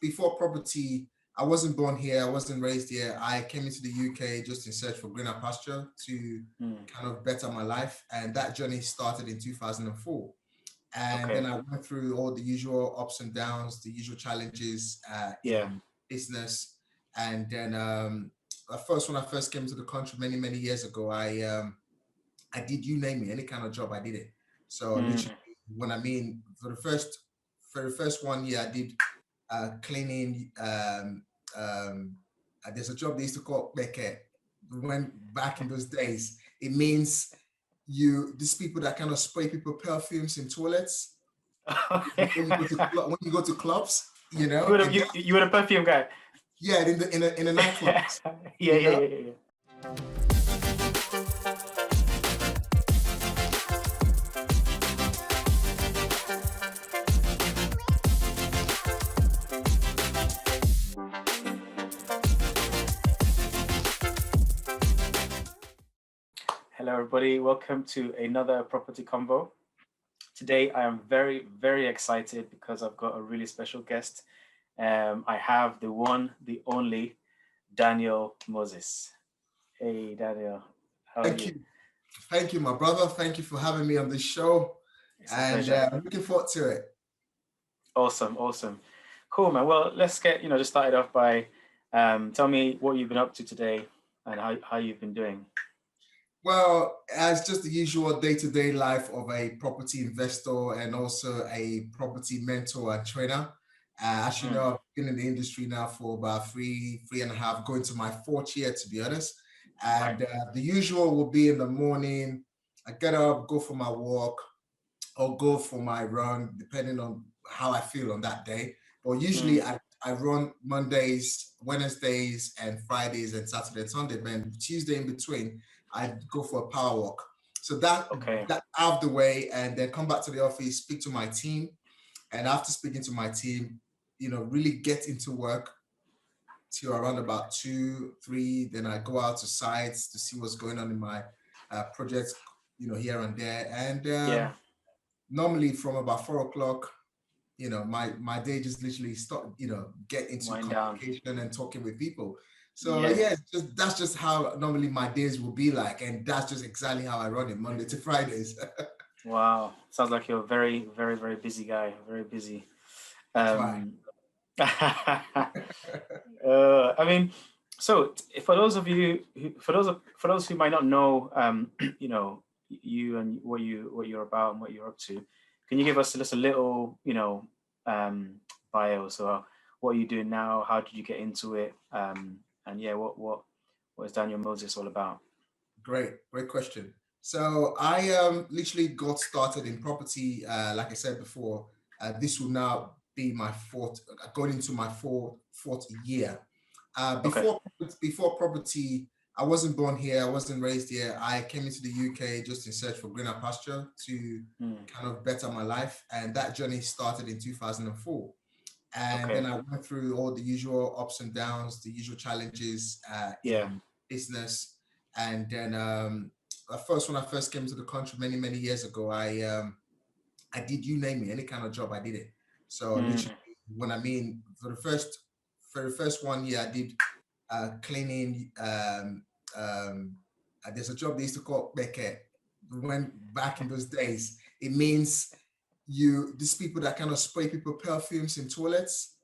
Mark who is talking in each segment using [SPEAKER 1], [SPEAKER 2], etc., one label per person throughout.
[SPEAKER 1] before property, I wasn't born here. I wasn't raised here. I came into the UK just in search for greener pasture to kind of better my life. And that journey started in 2004. And then I went through all the usual ups and downs, the usual challenges in business. And then when I first came to the country many years ago, I did, you name me, any kind of job, I did it. So literally, for the first 1 year, I did cleaning. There's a job they used to call beke. When back in those days, it means these people that kind of spray people perfumes in toilets. when you go to clubs,
[SPEAKER 2] you were a perfume guy.
[SPEAKER 1] Yeah, in the nightclubs.
[SPEAKER 2] Yeah. Hello, everybody. Welcome to another Property Convo. Today, I am very, very excited because I've got a really special guest. I have the one, the only, Daniel Moses. Hey, Daniel. How are you?
[SPEAKER 1] Thank you, my brother. Thank you for having me on this show. I'm looking forward to it.
[SPEAKER 2] Awesome. Cool, man. Well, let's get, just started off by tell me what you've been up to today and how you've been doing.
[SPEAKER 1] Well, as just the usual day-to-day life of a property investor and also a property mentor and trainer. As you know, I've been in the industry now for about three and a half, going to my fourth year, to be honest. And the usual will be in the morning, I get up, go for my walk or go for my run, depending on how I feel on that day. But usually I run Mondays, Wednesdays, and Fridays, and Saturday and Sunday, man. Tuesday in between, I go for a power walk. So that out of the way, and then come back to the office, speak to my team. And after speaking to my team, really get into work till around about 2, 3. Then I go out to sites to see what's going on in my projects, here and there. And normally from about 4 o'clock, my day just literally start, get into communication and talking with people. So that's just how normally my days will be like, and that's just exactly how I run it Monday to Fridays.
[SPEAKER 2] Wow, sounds like you're a very, very, very busy guy. Very busy. I mean, so for those of you, for those who might not know, you and what you're about and what you're up to, can you give us just a little, bio? So, what are you doing now? How did you get into it? And what is Daniel Moses all about?
[SPEAKER 1] Great question. So I literally got started in property, like I said before. This will now be my going into my fourth year. Before property, I wasn't born here. I wasn't raised here. I came into the UK just in search for greener pasture to kind of better my life, and that journey started in 2004. And then I went through all the usual ups and downs, the usual challenges in business. And then when I first came to the country many years ago, I did, you name me, any kind of job, I did it. So literally, for the first 1 year, I did cleaning. There's a job they used to call beke. When back in those days, it means these people that kind of spray people perfumes in toilets.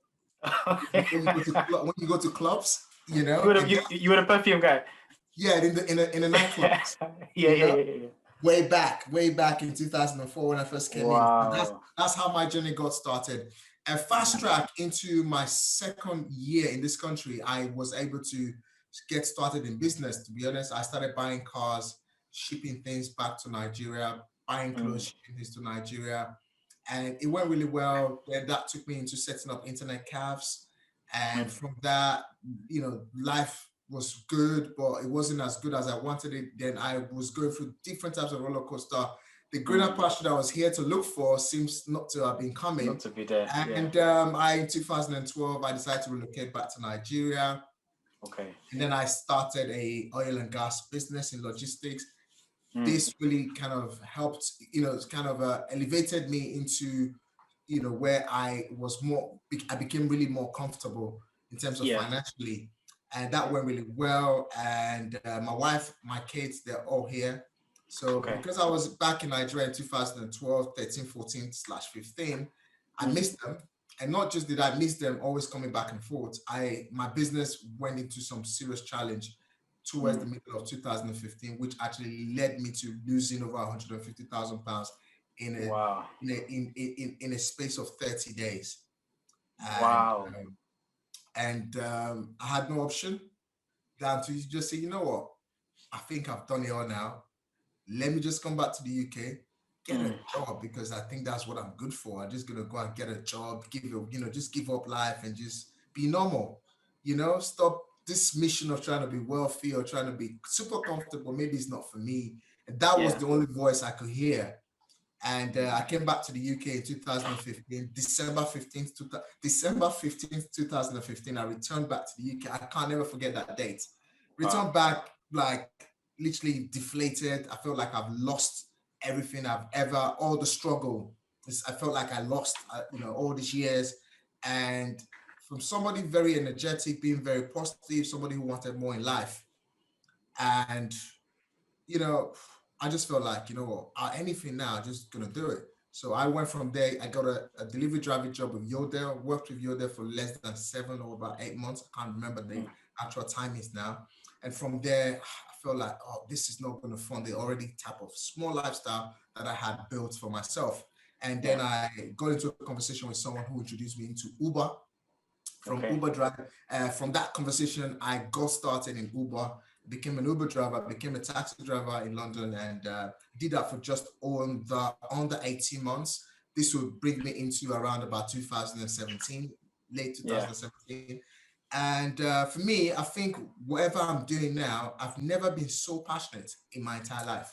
[SPEAKER 1] when you go to clubs,
[SPEAKER 2] you were a perfume guy.
[SPEAKER 1] Yeah, in the nightclubs.
[SPEAKER 2] Yeah.
[SPEAKER 1] Way back in 2004 when I first came in. That's how my journey got started. And fast track into my second year in this country, I was able to get started in business. To be honest, I started buying cars, shipping things back to Nigeria, buying clothes, shipping things to Nigeria. And it went really well. Then that took me into setting up internet cafes. And from that, life was good, but it wasn't as good as I wanted it. Then I was going through different types of roller coaster. The greener pasture that I was here to look for seems not to have been coming.
[SPEAKER 2] Not to be there.
[SPEAKER 1] And in 2012, I decided to relocate back to Nigeria.
[SPEAKER 2] Okay.
[SPEAKER 1] And then I started a oil and gas business in logistics. This really kind of helped, elevated me into where I became really more comfortable in terms of
[SPEAKER 2] Yeah.
[SPEAKER 1] financially, and that went really well. And my wife, my kids, they're all here. So
[SPEAKER 2] Okay.
[SPEAKER 1] because I was back in Nigeria in 2012, 13, 14/15, I
[SPEAKER 2] Mm.
[SPEAKER 1] missed them. And not just did I miss them always coming back and forth, my business went into some serious challenge towards the
[SPEAKER 2] Mm.
[SPEAKER 1] middle of 2015, which actually led me to losing over 150,000 pounds in
[SPEAKER 2] Wow.
[SPEAKER 1] a space of 30 days. And
[SPEAKER 2] Wow.
[SPEAKER 1] I had no option than to just say, you know what, I think I've done it all now. Let me just come back to the UK, get a
[SPEAKER 2] Mm.
[SPEAKER 1] job, because I think that's what I'm good for. I'm just gonna go and get a job, just give up life and just be normal. Stop this mission of trying to be wealthy or trying to be super comfortable. Maybe it's not for me. And that was
[SPEAKER 2] Yeah.
[SPEAKER 1] the only voice I could hear. And I came back to the UK in 2015, December 15th, 2015. I returned back to the UK. I can't never forget that date.
[SPEAKER 2] Wow.
[SPEAKER 1] Returned back, like, literally deflated. I felt like I've lost everything all the struggle. I felt like I lost, all these years. And from somebody very energetic, being very positive, somebody who wanted more in life. And you know, I just felt like, anything now, just gonna do it. So I went from there. I got a delivery driving job with Yodel, worked with Yodel for less than 7 or about 8 months. I can't remember the
[SPEAKER 2] Mm.
[SPEAKER 1] actual timings now. And from there, I felt like, oh, this is not gonna fund the already type of small lifestyle that I had built for myself. And then
[SPEAKER 2] Yeah.
[SPEAKER 1] I got into a conversation with someone who introduced me into Uber. From
[SPEAKER 2] Okay.
[SPEAKER 1] Uber driver, from that conversation, I got started in Uber, became an Uber driver, became a taxi driver in London, and did that for just under 18 months. This would bring me into around about 2017, late
[SPEAKER 2] Yeah.
[SPEAKER 1] 2017. And for me, I think whatever I'm doing now, I've never been so passionate in my entire life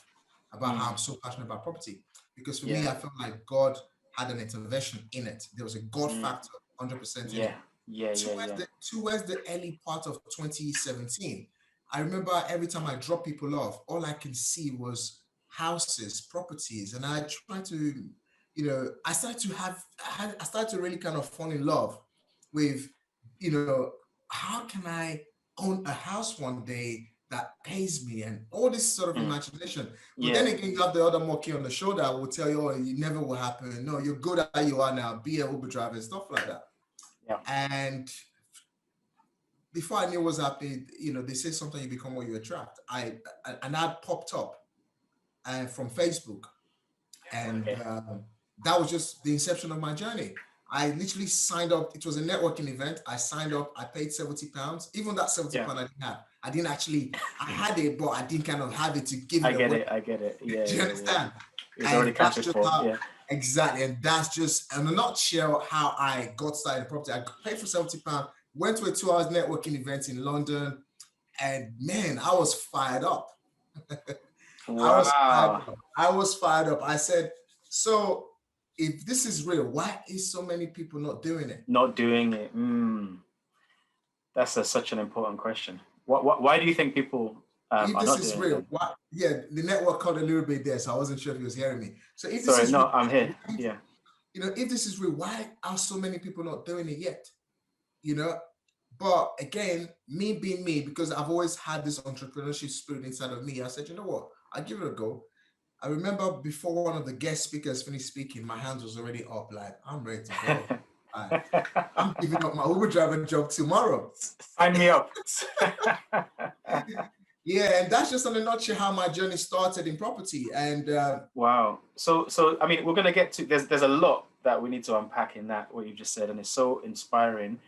[SPEAKER 1] about how
[SPEAKER 2] Mm.
[SPEAKER 1] I'm so passionate about property. Because for me,
[SPEAKER 2] Yeah.
[SPEAKER 1] I felt like God had an intervention in it. There was a God
[SPEAKER 2] Mm.
[SPEAKER 1] factor 100% in
[SPEAKER 2] Yeah.
[SPEAKER 1] it.
[SPEAKER 2] Yeah. Yeah.
[SPEAKER 1] Towards
[SPEAKER 2] Yeah.
[SPEAKER 1] the early part of 2017, I remember every time I drop people off, all I can see was houses, properties, and I tried to, I started to really kind of fall in love with, you know, how can I own a house one day that pays me, and all this sort of
[SPEAKER 2] Mm.
[SPEAKER 1] imagination. But then
[SPEAKER 2] Yeah.
[SPEAKER 1] again, you have the other monkey on the shoulder that will tell you, oh, it never will happen. No, you're good at how you are now. Be a Uber driver and stuff like that.
[SPEAKER 2] Yeah.
[SPEAKER 1] And before I knew what was happening, they say sometimes you become what you attract. An ad popped up and from Facebook, and
[SPEAKER 2] Okay.
[SPEAKER 1] that was just the inception of my journey. I literally signed up. It was a networking event. I signed up. I paid £70. Even that £70
[SPEAKER 2] Yeah.
[SPEAKER 1] I didn't have. I didn't actually. I had it, but I didn't kind of have it to give
[SPEAKER 2] I
[SPEAKER 1] it
[SPEAKER 2] get
[SPEAKER 1] away.
[SPEAKER 2] it. I get it. Yeah.
[SPEAKER 1] Do you
[SPEAKER 2] Yeah. Yeah.
[SPEAKER 1] understand?
[SPEAKER 2] It was already
[SPEAKER 1] And that's
[SPEAKER 2] counted
[SPEAKER 1] just
[SPEAKER 2] for.
[SPEAKER 1] how
[SPEAKER 2] Yeah.
[SPEAKER 1] exactly. And that's just in a nutshell how I got started in property. I paid for £70, went to a 2 hours networking event in London, and man, I was fired up. I was fired
[SPEAKER 2] Wow.
[SPEAKER 1] up. I was fired up. I said, so if this is real, why is so many people not doing it?
[SPEAKER 2] Not doing it. Mm. That's such an important question. Why do you think people
[SPEAKER 1] If
[SPEAKER 2] are
[SPEAKER 1] this
[SPEAKER 2] not
[SPEAKER 1] is
[SPEAKER 2] doing it
[SPEAKER 1] real,
[SPEAKER 2] then?
[SPEAKER 1] what? Yeah, the network caught a little bit there, so I wasn't sure if he was hearing me. So if this
[SPEAKER 2] Sorry.
[SPEAKER 1] is real,
[SPEAKER 2] No, I'm here. Yeah.
[SPEAKER 1] if this is real, why are so many people not doing it yet? You know, but again, me being me, because I've always had this entrepreneurship spirit inside of me, I said, you know what, I'll give it a go. I remember before one of the guest speakers finished speaking, my hands was already up, like I'm ready to go. I'm giving up my Uber driver job tomorrow.
[SPEAKER 2] Sign me up.
[SPEAKER 1] Yeah, and that's just in a nutshell how my journey started in property. And
[SPEAKER 2] Wow. So I mean, we're gonna get to there's a lot that we need to unpack in that what you just said, and it's so inspiring.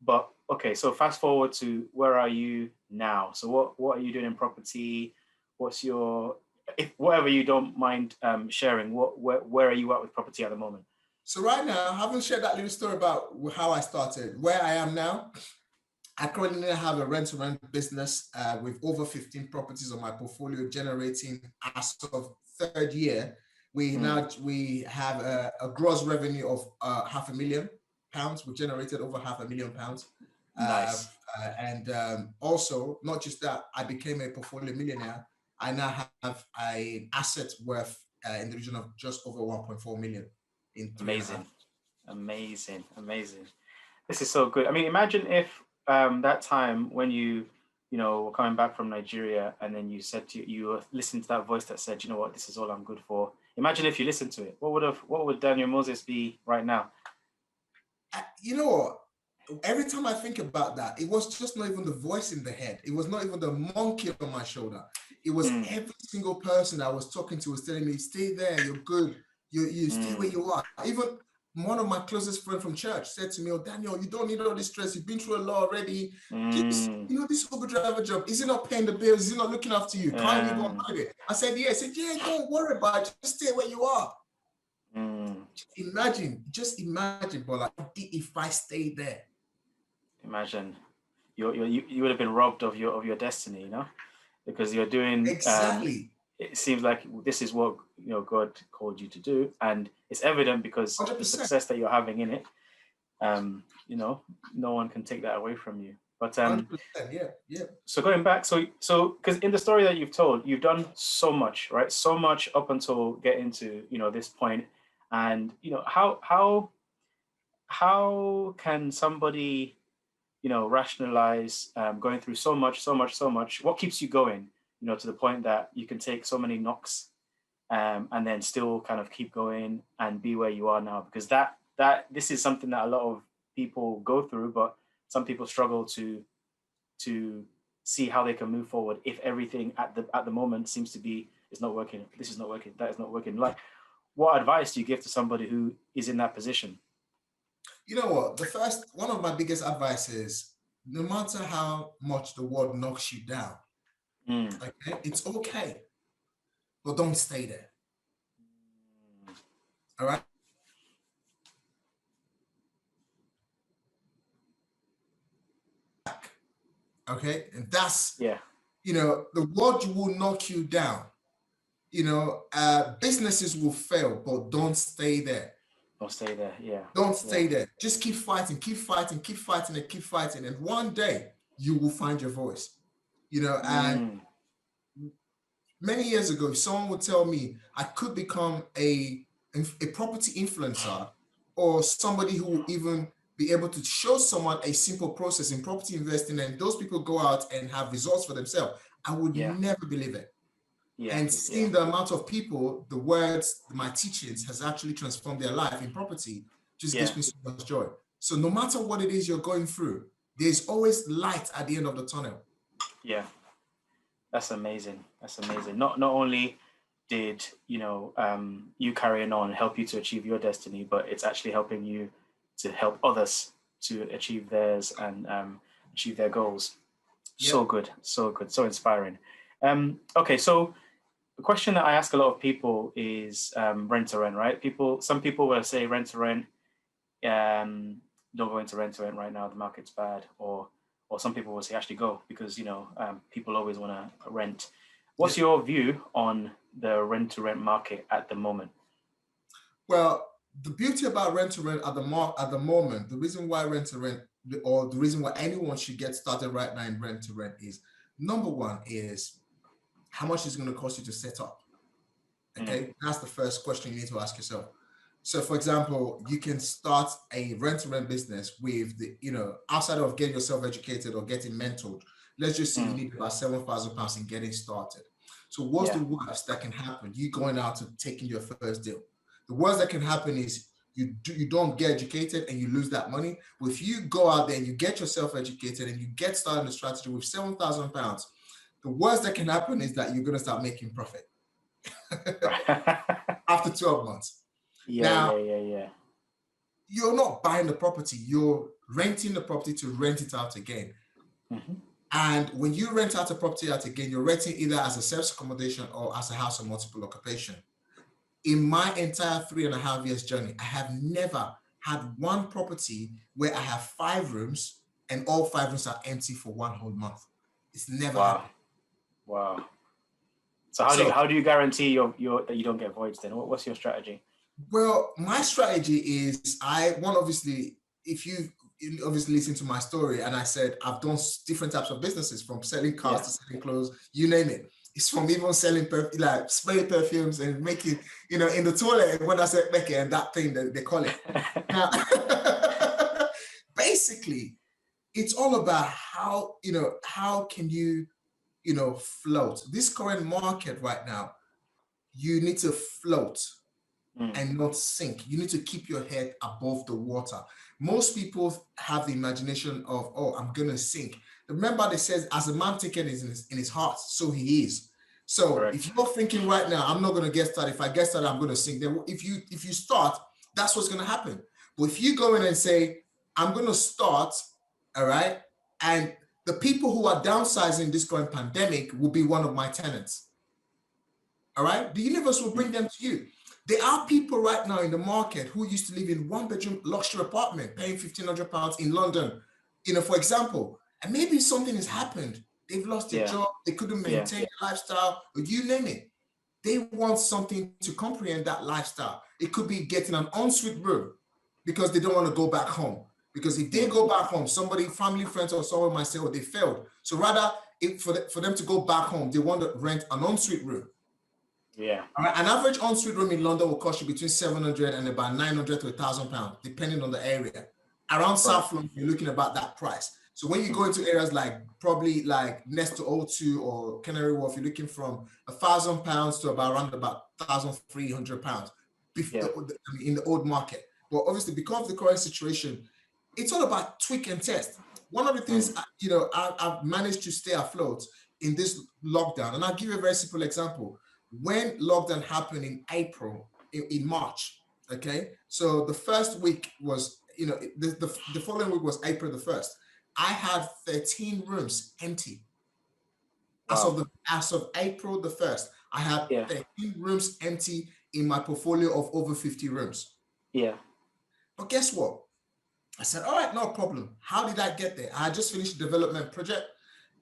[SPEAKER 2] But okay, so fast forward to where are you now? So what are you doing in property? What's your if whatever you don't mind sharing? Where are you at with property at the moment?
[SPEAKER 1] so right now, I haven't shared that little story about how I started. Where I am now, I currently have a rent-to-rent business with over 15 properties on my portfolio, generating as of third year.
[SPEAKER 2] Mm,
[SPEAKER 1] We have a gross revenue of £500,000. We generated over £500,000. Uh,
[SPEAKER 2] nice,
[SPEAKER 1] and also, not just that, I became a portfolio millionaire. I now have an asset worth in the region of just over 1.4 million in three and a half.
[SPEAKER 2] amazing, Amazing, amazing. This is so good. I mean, imagine if that time when you know, were coming back from Nigeria, and then you said you were listening to that voice that said, you know what, this is all I'm good for. Imagine if you listened to it. What would Daniel Moses be right now?
[SPEAKER 1] You know what? Every time I think about that, it was just not even the voice in the head. It was not even the monkey on my shoulder. It was every single person I was talking to was telling me, stay there, you're good. You stay where you are. Even one of my closest friends from church said to me, oh, Daniel, you don't need all this stress. You've been through a lot already. Just, you know, this Uber driver job, is it not paying the bills? Is it not looking after you? Can't you go on holiday? I said, yeah. I said, yeah, don't worry about it. Just stay where you are. Just imagine, but like, if I stayed there.
[SPEAKER 2] Imagine you would have been robbed of your destiny, you know, because you're doing
[SPEAKER 1] exactly.
[SPEAKER 2] It seems like this is what, you know, God called you to do, and it's evident because
[SPEAKER 1] 100%.
[SPEAKER 2] the success that you're having in it. You know, no one can take that away from you. But
[SPEAKER 1] 100%, yeah.
[SPEAKER 2] So going back, so because in the story that you've told, you've done so much, right? So much up until getting to, you know, this point, and you know how can somebody, you know, rationalize going through so much? What keeps you going, you know, to the point that you can take so many knocks and then still kind of keep going and be where you are now? Because this is something that a lot of people go through, but some people struggle to see how they can move forward if everything at the moment seems to be, it's not working, this is not working, that is not working. Like, what advice do you give to somebody who is in that position?
[SPEAKER 1] You know what? One of my biggest advice is, no matter how much the world knocks you down, okay, it's okay, but don't stay there. All right. Okay, and that's, you know, the world will knock you down. You know, businesses will fail, but don't stay there.
[SPEAKER 2] Don't stay there. Yeah.
[SPEAKER 1] Don't stay there. Just keep fighting, and one day you will find your voice. You know, and many years ago, if someone would tell me I could become a property influencer, or somebody who will even be able to show someone a simple process in property investing, and those people go out and have results for themselves, I would never believe it. And seeing the amount of people, the words, my teachings has actually transformed their life in property just gives me so much joy. So no matter what it is you're going through, there's always light at the end of the tunnel.
[SPEAKER 2] Yeah. That's amazing. That's amazing. Not only did, you know, you carrying on help you to achieve your destiny, but it's actually helping you to help others to achieve theirs and achieve their goals. Yep. So good, so inspiring. Okay, so the question that I ask a lot of people is rent to rent, right? Some people will say rent to rent, don't go into rent to rent right now, the market's bad, or some people will say actually go, because, you know, people always want to rent. What's your view on the rent to rent market at the moment?
[SPEAKER 1] Well, the beauty about rent to rent at the moment, the reason why rent to rent, or the reason why anyone should get started right now in rent to rent is, number one is, how much is it going to cost you to set up? Okay, that's the first question you need to ask yourself. So, for example, you can start a rent-to-rent business with outside of getting yourself educated or getting mentored. Let's just say you need about £7,000 in getting started. So, what's the worst that can happen? You going out and taking your first deal. The worst that can happen is you don't get educated and you lose that money. But if you go out there and you get yourself educated and you get started in a strategy with £7,000, the worst that can happen is that you're going to start making profit after 12 months.
[SPEAKER 2] Yeah.
[SPEAKER 1] You're not buying the property, you're renting the property to rent it out again. And when you rent out a property out again, you're renting either as a service accommodation or as a house of multiple occupation. In my entire 3.5 years journey, I have never had one property where I have 5 rooms and all 5 rooms are empty for 1 whole month. It's never happened.
[SPEAKER 2] Wow. So how do you guarantee that you don't get voids then? What's your strategy?
[SPEAKER 1] Well, my strategy is, obviously, if you obviously listen to my story, and I said I've done different types of businesses, from selling cars to selling clothes, you name it. It's from even selling like spray perfumes and making, in the toilet, when I say make it, and that thing that they call it. Now, basically, it's all about how, how can you, float. This current market right now, you need to float and not sink. You need to keep your head above the water. Most people have the imagination of, oh, I'm going to sink. Remember, they says, as a man thinketh in his heart, so he is. So
[SPEAKER 2] Correct.
[SPEAKER 1] if you're thinking right now, I'm not going to get started. If I get started, I'm going to sink. Then if you start, that's what's going to happen. But if you go in and say, I'm going to start, all right, and the people who are downsizing this current pandemic will be one of my tenants. All right, the universe will bring them to you. There are people right now in the market who used to live in one-bedroom luxury apartment, paying £1,500 in London, for example, and maybe something has happened. They've lost their job, they couldn't maintain a lifestyle, or you name it. They want something to comprehend that lifestyle. It could be getting an ensuite room because they don't want to go back home. Because if they go back home, somebody, family, friends, or someone might say, oh, they failed. So rather, for them to go back home, they want to rent an ensuite room.
[SPEAKER 2] Yeah.
[SPEAKER 1] All right, an average ensuite room in London will cost you between 700 and about 900 to £1,000, depending on the area. Around South London, you're looking about that price. So when you go into areas like probably like next to O2 or Canary Wharf, you're looking from £1,000 to around about £1,300 in the old market. But obviously, because of the current situation, it's all about tweak and test. One of the things, I've managed to stay afloat in this lockdown, and I'll give you a very simple example. When lockdown happened in April, in March, okay? So the first week was, the following week was April the 1st. I had 13 rooms empty. Wow. As of April the 1st, I had 13 rooms empty in my portfolio of over 50 rooms.
[SPEAKER 2] Yeah.
[SPEAKER 1] But guess what? I said, all right, no problem. How did I get there? I had just finished a development project.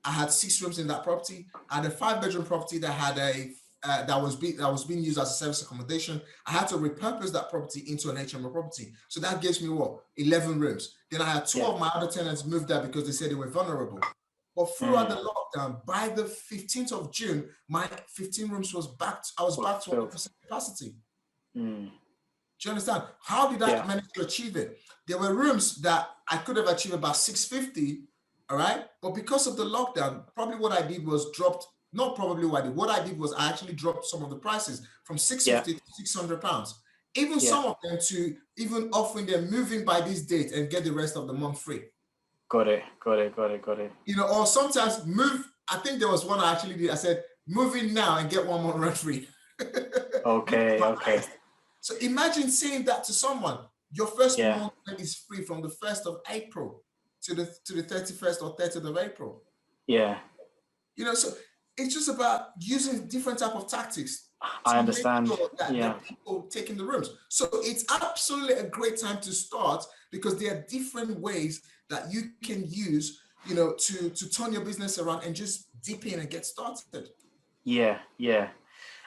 [SPEAKER 1] I had 6 rooms in that property. I had a 5-bedroom property that had that was being used as a service accommodation. I had to repurpose that property into an HMO property. So that gives me 11 rooms. Then I had 2 of my other tenants moved there because they said they were vulnerable. But throughout the lockdown, by the 15th of June, my 15 rooms I was back to 100% capacity. Do you understand? How did I manage to achieve it? There were rooms that I could have achieved about 650, all right? But because of the lockdown, probably what I did was what I did was I actually dropped some of the prices from 650 to £600. Even some of them to even offering them moving by this date and get the rest of the month free.
[SPEAKER 2] Got it.
[SPEAKER 1] Or sometimes move. I think there was one I actually did. I said, move in now and get 1 month rent free.
[SPEAKER 2] Okay.
[SPEAKER 1] So imagine saying that to someone. Your first month is free from the 1st of April to the 31st or 30th of April.
[SPEAKER 2] Yeah.
[SPEAKER 1] So it's just about using different type of tactics.
[SPEAKER 2] I understand.
[SPEAKER 1] Make sure that people taking the rooms. So it's absolutely a great time to start because there are different ways that you can use, to turn your business around and just dip in and get started.
[SPEAKER 2] Yeah.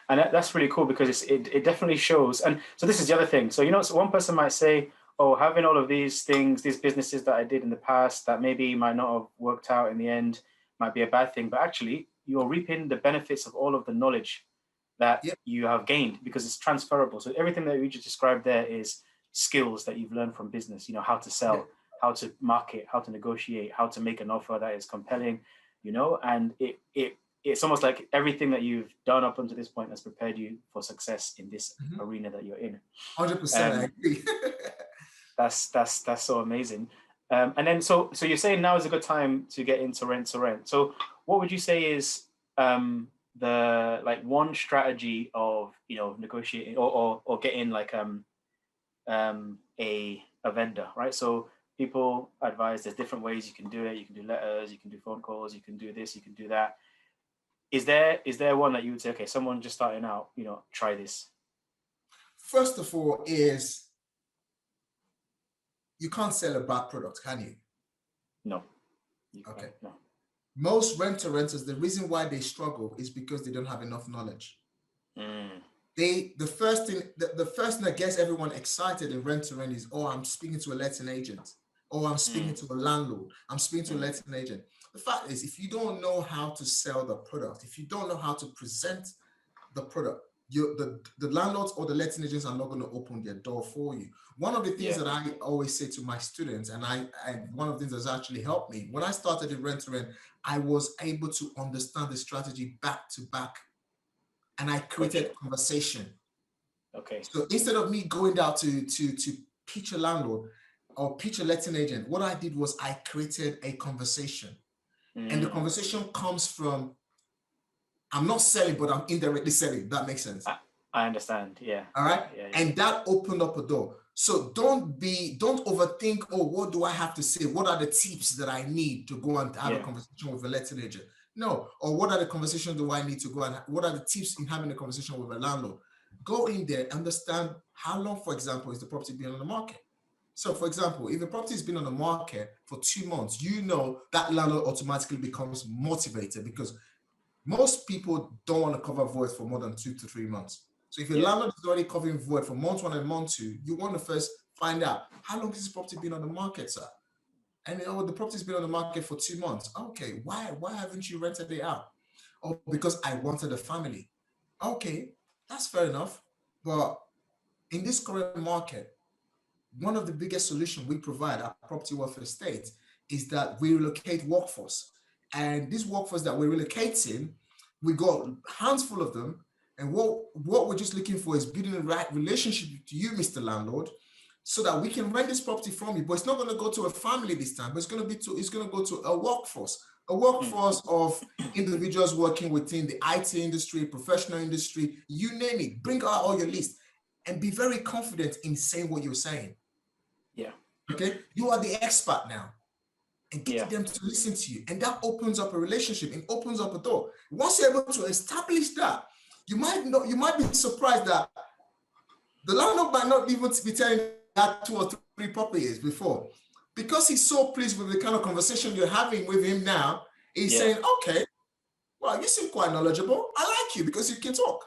[SPEAKER 2] And that's really cool because it definitely shows. And so this is the other thing. So, so one person might say, oh, having all of these things, these businesses that I did in the past that maybe might not have worked out in the end might be a bad thing. But actually, you're reaping the benefits of all of the knowledge that you have gained because it's transferable. So everything that you just described there is skills that you've learned from business, how to sell, how to market, how to negotiate, how to make an offer that is compelling, and it's almost like everything that you've done up until this point has prepared you for success in this arena that you're in.
[SPEAKER 1] 100%, I agree.
[SPEAKER 2] That's so amazing. And then so you're saying now is a good time to get into rent to rent. So what would you say is the one strategy of negotiating or getting a vendor, right? So people advise there's different ways you can do it. You can do letters, you can do phone calls, you can do this, you can do that. Is there one that you would say, okay, someone just starting out, try this?
[SPEAKER 1] First of all, is you can't sell a bad product, can you?
[SPEAKER 2] No.
[SPEAKER 1] Okay. No. Most renters, the reason why they struggle is because they don't have enough knowledge. The first thing that gets everyone excited in rent to rent is, oh, I'm speaking to a letting agent. Oh, I'm speaking to a landlord. I'm speaking to a letting agent. The the fact is, if you don't know how to sell the product, if you don't know how to present the product, the landlords or the letting agents are not going to open their door for you. One of the things that I always say to my students, and one of the things that's actually helped me when I started in rent to rent, I was able to understand the strategy back to back, and I created conversation.
[SPEAKER 2] Okay.
[SPEAKER 1] So instead of me going down to pitch a landlord or pitch a letting agent, what I did was I created a conversation, and the conversation comes from, I'm not selling, but I'm indirectly selling. That makes sense.
[SPEAKER 2] I understand. Yeah.
[SPEAKER 1] All right.
[SPEAKER 2] Yeah.
[SPEAKER 1] And that opened up a door. So don't overthink, oh, what do I have to say? What are the tips that I need to go and have a conversation with a letting agent? No. Or what are the conversations do I need to go and what are the tips in having a conversation with a landlord? Go in there, understand how long, for example, is the property been on the market. So, for example, if the property has been on the market for 2 months, you know that landlord automatically becomes motivated because most people don't want to cover voids for more than 2 to 3 months. So if your landlord is already covering void for month 1 and month 2, you want to first find out how long has this property been on the market, sir? And the property's been on the market for 2 months. Okay, why haven't you rented it out? Oh, because I wanted a family. Okay, that's fair enough. But in this current market, one of the biggest solutions we provide at Property Welfare Estate is that we relocate workforce. And this workforce that we're relocating, we got a handful of them. And what we're just looking for is building the right relationship to you, Mr. Landlord, so that we can rent this property from you. But it's not going to go to a family this time, but it's going to go to a workforce of individuals working within the IT industry, professional industry, you name it. Bring out all your list and be very confident in saying what you're saying.
[SPEAKER 2] Yeah.
[SPEAKER 1] Okay. You are the expert now. And get them to listen to you. And that opens up a relationship and opens up a door. Once you're able to establish that, you might be surprised that the landlord might not even be telling that 2 or 3 properties before. Because he's so pleased with the kind of conversation you're having with him now, he's saying, okay, well, you seem quite knowledgeable. I like you because you can talk.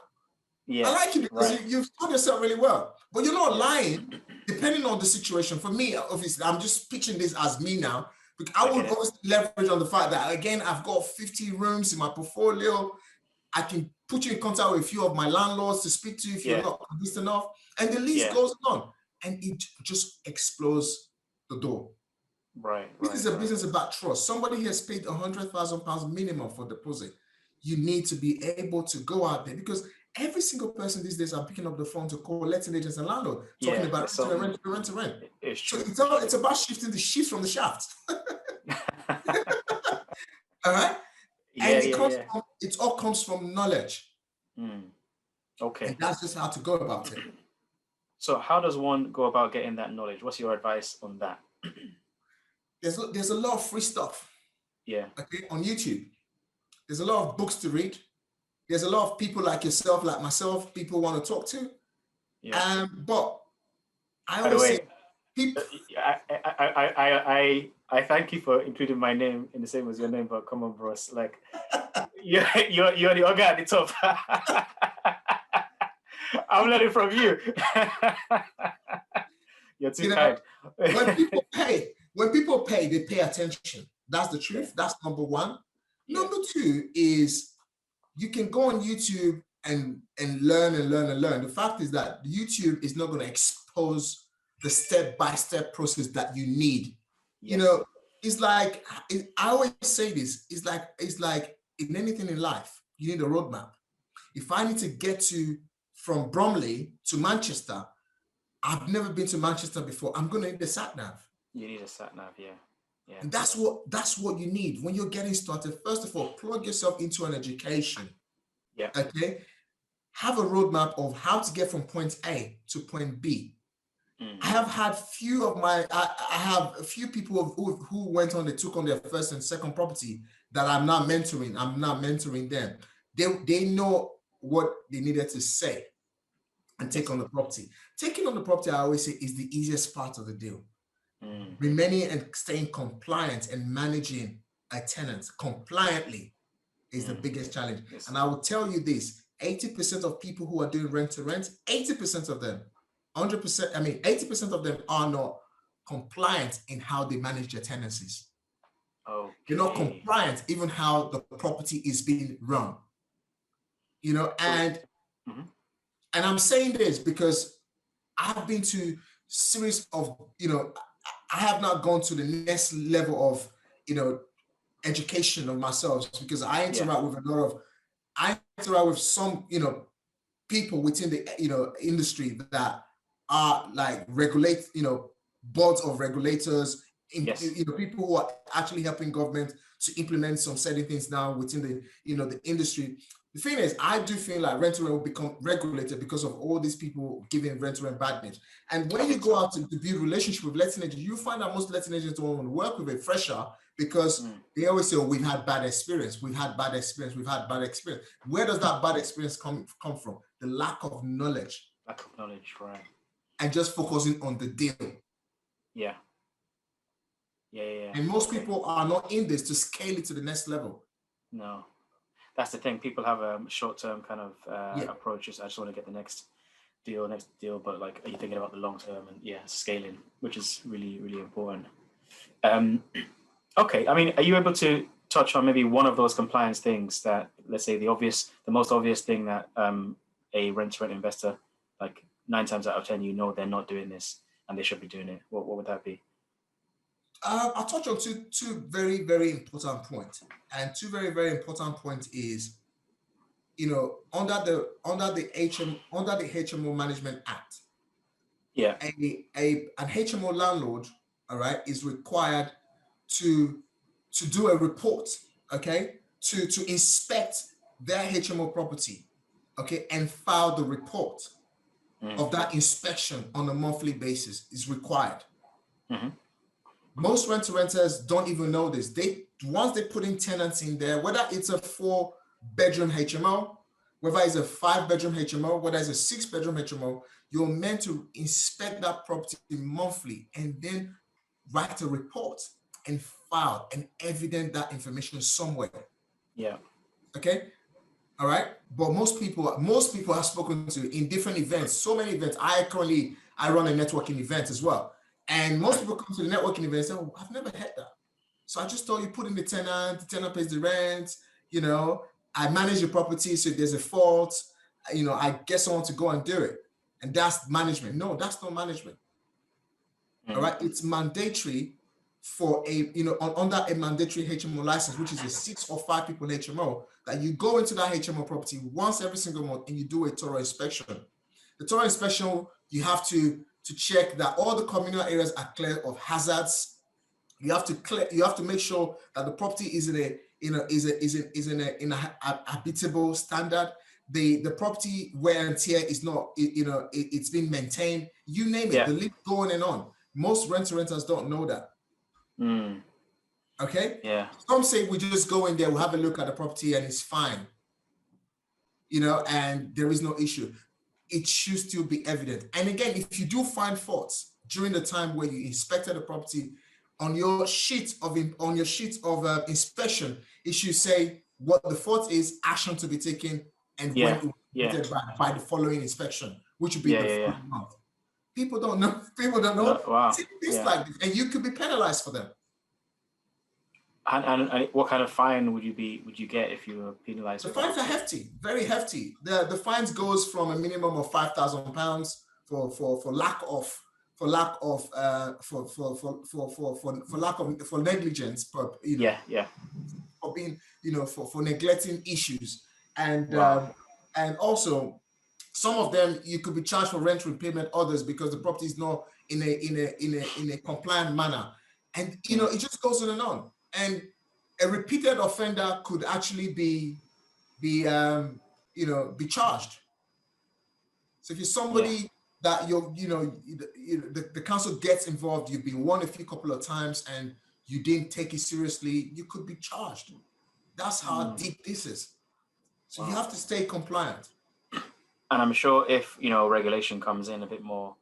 [SPEAKER 1] I like you because you've taught yourself really well. But you're not lying, depending on the situation. For me, obviously, I'm just pitching this as me now. I would always leverage on the fact that, again, I've got 50 rooms in my portfolio. I can put you in contact with a few of my landlords to speak to if you're not convinced enough. And the list goes on. And it just explodes the door. This is a business about trust. Somebody has paid £100,000 minimum for deposit. You need to be able to go out there because every single person these days are picking up the phone to call letting agents and landlords talking about rent to rent.
[SPEAKER 2] It's true.
[SPEAKER 1] So it's about shifting the sheaves from the shaft. All right? It all comes from knowledge.
[SPEAKER 2] Okay.
[SPEAKER 1] And that's just how to go about it.
[SPEAKER 2] So how does one go about getting that knowledge? What's your advice on that?
[SPEAKER 1] There's a lot of free stuff.
[SPEAKER 2] Yeah.
[SPEAKER 1] Okay, on YouTube. There's a lot of books to read. There's a lot of people like yourself, like myself, people want to talk to. Yeah. But I always say, people.
[SPEAKER 2] I thank you for including my name in the same as your name, but come on, bros. Like, you're the ogre at the top. I'm learning from you. You're too kind.
[SPEAKER 1] When people pay, they pay attention. That's the truth. That's number one. Number two is you can go on YouTube and learn and learn and learn. The fact is that YouTube is not going to expose the step-by-step process that you need. You know, it's like, I always say this, it's like in anything in life, you need a roadmap. If I need to get from Bromley to Manchester, I've never been to Manchester before, I'm going to need a sat-nav.
[SPEAKER 2] You need a sat-nav, yeah.
[SPEAKER 1] And that's what you need when you're getting started. First of all, plug yourself into an education.
[SPEAKER 2] Yeah.
[SPEAKER 1] Okay. Have a roadmap of how to get from point A to point B. I have had I have a few people who went on, they took on their first and second property that I'm now mentoring. I'm now mentoring them. They know what they needed to say and take on the property. Taking on the property, I always say, is the easiest part of the deal. Remaining and staying compliant and managing a tenant compliantly is the biggest challenge. Yes. And I will tell you this, 80% of people who are doing rent to rent, 80% of them, 80% of them are not compliant in how they manage their tenancies.
[SPEAKER 2] Okay.
[SPEAKER 1] They're not compliant, even how the property is being run. You know, and I'm saying this because I've been to series of, you know, I have not gone to the next level of, you know, education of myself, because I interact with a lot of, I interact with some, you know, people within the, you know, industry that are like regulate, you know, boards of regulators, you know, people who are actually helping government to implement some certain things now within the, you know, the industry. The thing is, I do feel like rental will become regulated because of all these people giving rental and bad names. And when you go out to build relationship with letting agents, you find that most letting agents don't want to work with a fresher because they always say, oh, we've had bad experience, we've had bad experience, we've had bad experience. Where does that bad experience come from? The lack of knowledge.
[SPEAKER 2] Lack of knowledge, right.
[SPEAKER 1] And just focusing on the deal.
[SPEAKER 2] Yeah.
[SPEAKER 1] And most people are not in this to scale it to the next level.
[SPEAKER 2] No. That's the thing. People have a short-term kind of approaches. I just want to get the next deal, but like, are you thinking about the long-term and scaling, which is really, really important. Okay, I mean, are you able to touch on maybe one of those compliance things that, let's say, the most obvious thing that a rent-to-rent investor, like 9 times out of 10, you know they're not doing this and they should be doing it? What would that be?
[SPEAKER 1] I'll touch on two very, very important points. And two very, very important points is, you know, under the HMO Management Act, an HMO landlord, all right, is required to do a report, okay, to inspect their HMO property, okay, and file the report of that inspection on a monthly basis is required. Most renters don't even know this. Once they put in tenants in there, whether it's a 4-bedroom HMO, whether it's a 5-bedroom HMO, whether it's a 6-bedroom HMO, you're meant to inspect that property monthly and then write a report and file and evidence that information somewhere. Okay. All right. But most people I've spoken to in different events, so many events. I run a networking event as well. And most people come to the networking event and say, oh, I've never had that. So I just thought you put in the tenant pays the rent, you know, I manage the property. So if there's a fault, you know, I get someone to go and do it. And that's management. No, that's not management. All right. It's mandatory for under a mandatory HMO license, which is a 6 or 5 people HMO, that you go into that HMO property once every single month and you do a thorough inspection. The thorough inspection, you have to check that all the communal areas are clear of hazards. You have to make sure that the property is in a habitable standard. The property wear and tear is not, it's been maintained. You name it, the list going and on. Most renters don't know that. Okay.
[SPEAKER 2] Yeah.
[SPEAKER 1] Some say we just go in there, we'll have a look at the property and it's fine. You know, and there is no issue. It should still be evident. And again, if you do find faults during the time where you inspected the property, on your sheet of inspection, it should say what the fault is, action to be taken, and when it was by the following inspection, which would be the following month. People don't know. People don't know.
[SPEAKER 2] Wow.
[SPEAKER 1] Things like this, and you could be penalized for them.
[SPEAKER 2] And what kind of fine would you get if you were penalized?
[SPEAKER 1] The fines are hefty, very hefty. The fines goes from a minimum of £5,000 for negligence, for being, for neglecting issues, and also some of them you could be charged for rent repayment, others because the property is not in a compliant manner, and it just goes on and on. And a repeated offender could actually be charged. So if you're somebody that the council gets involved, you've been warned a few couple of times and you didn't take it seriously, you could be charged. That's how deep this is. So you have to stay compliant.
[SPEAKER 2] And I'm sure if regulation comes in a bit more,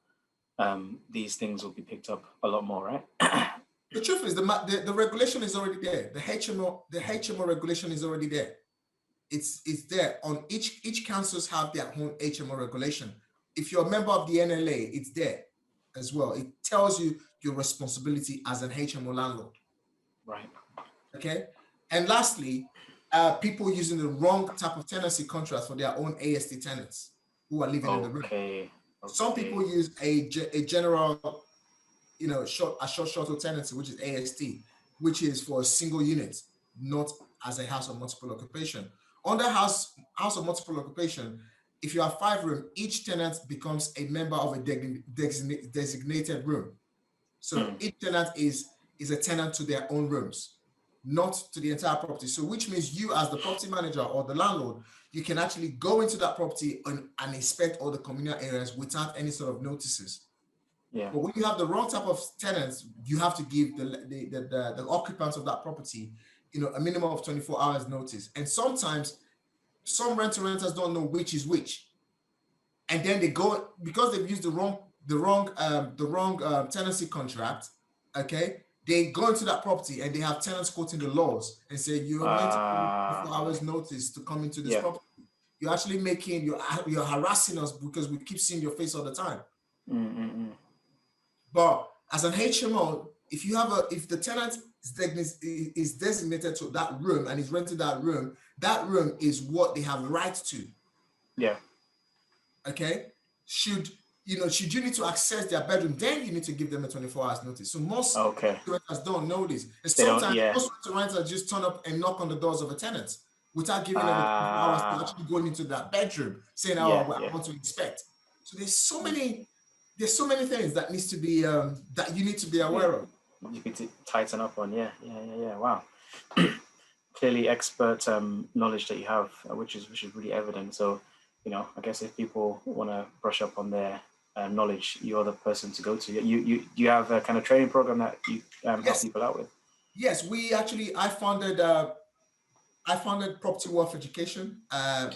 [SPEAKER 2] these things will be picked up a lot more, right?
[SPEAKER 1] The truth is, the regulation is already there. The HMO regulation is already there. It's there. On each councils have their own HMO regulation. If you're a member of the NLA, it's there as well. It tells you your responsibility as an HMO landlord.
[SPEAKER 2] Right.
[SPEAKER 1] Okay. And lastly, people using the wrong type of tenancy contract for their own AST tenants who are living in the room.
[SPEAKER 2] Okay.
[SPEAKER 1] Some
[SPEAKER 2] Okay.
[SPEAKER 1] people use a general, short shuttle tenancy, which is AST, which is for a single unit, not as a house of multiple occupation. Under house of multiple occupation, if you have 5 rooms, each tenant becomes a member of a designated room. So each tenant is a tenant to their own rooms, not to the entire property. So which means you, as the property manager or the landlord, you can actually go into that property and inspect all the communal areas without any sort of notices.
[SPEAKER 2] Yeah.
[SPEAKER 1] But when you have the wrong type of tenants, you have to give the occupants of that property, a minimum of 24 hours notice. And sometimes some renters don't know which is which, and then they go, because they've used the wrong tenancy contract. Okay, they go into that property and they have tenants quoting the laws and say you're meant to give 24 hours notice to come into this property. You're actually you're harassing us because we keep seeing your face all the time. But as an HMO, if the tenant is designated to that room and is renting that room is what they have right to.
[SPEAKER 2] Yeah.
[SPEAKER 1] Okay. Should you need to access their bedroom, then you need to give them a 24 hours notice. So most renters don't know this. And sometimes most renters just turn up and knock on the doors of a tenant without giving them 24 hours to actually go into that bedroom, saying, I want to inspect. So there's so many things that needs to be that you need to be aware of.
[SPEAKER 2] You need to tighten up on. Yeah. Wow. Clearly expert knowledge that you have, which is really evident. So, I guess if people want to brush up on their knowledge, you're the person to go to. You have a kind of training program that you help people out with.
[SPEAKER 1] Yes, I founded Property Wealth Education. I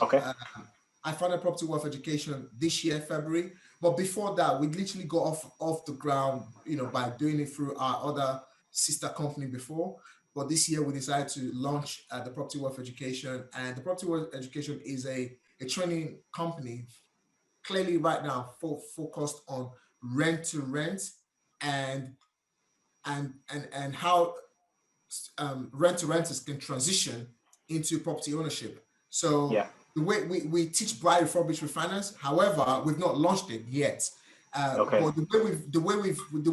[SPEAKER 1] founded Property Wealth Education this year, February. But before that, we literally got off the ground, by doing it through our other sister company before. But this year we decided to launch the Property Wealth Education, and the Property Wealth Education is a training company, clearly right now focused on rent to rent and how rent to renters can transition into property ownership. So the way we teach buy, refurbish, refinance. However, we've not launched it yet. But the